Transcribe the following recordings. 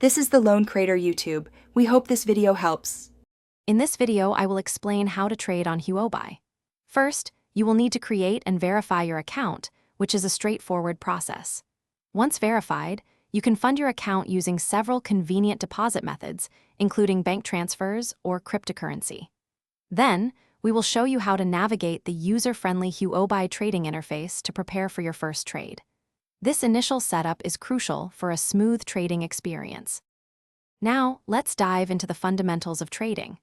This is the Lone Creator YouTube. We hope this video helps. In this video, I will explain how to trade on Huobi. First, you will need to create and verify your account, which is a straightforward process. Once verified, you can fund your account using several convenient deposit methods, including bank transfers or cryptocurrency. Then, we will show you how to navigate the user-friendly Huobi trading interface to prepare for your first trade. This initial setup is crucial for a smooth trading experience. Now, let's dive into the fundamentals of trading.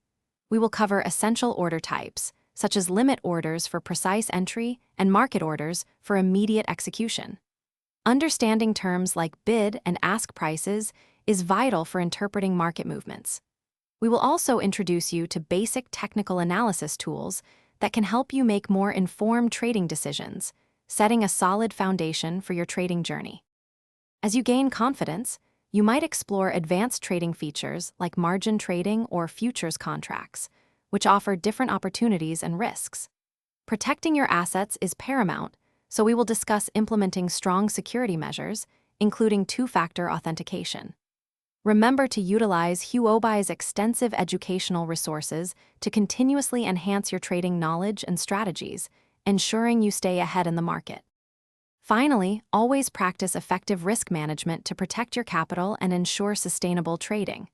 We will cover essential order types, such as limit orders for precise entry and market orders for immediate execution. Understanding terms like bid and ask prices is vital for interpreting market movements. We will also introduce you to basic technical analysis tools that can help you make more informed trading decisions, setting a solid foundation for your trading journey. As you gain confidence, you might explore advanced trading features like margin trading or futures contracts, which offer different opportunities and risks. Protecting your assets is paramount, so we will discuss implementing strong security measures, including two-factor authentication. Remember to utilize Huobi's extensive educational resources to continuously enhance your trading knowledge and strategies, ensuring you stay ahead in the market. Finally, always practice effective risk management to protect your capital and ensure sustainable trading.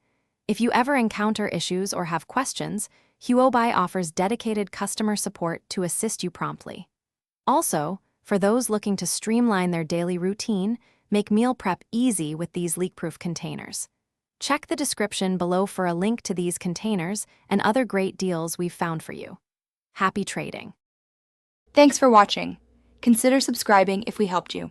If you ever encounter issues or have questions, Huobi offers dedicated customer support to assist you promptly. Also, for those looking to streamline their daily routine, make meal prep easy with these leak-proof containers. Check the description below for a link to these containers and other great deals we've found for you. Happy trading! Thanks for watching. Consider subscribing if we helped you.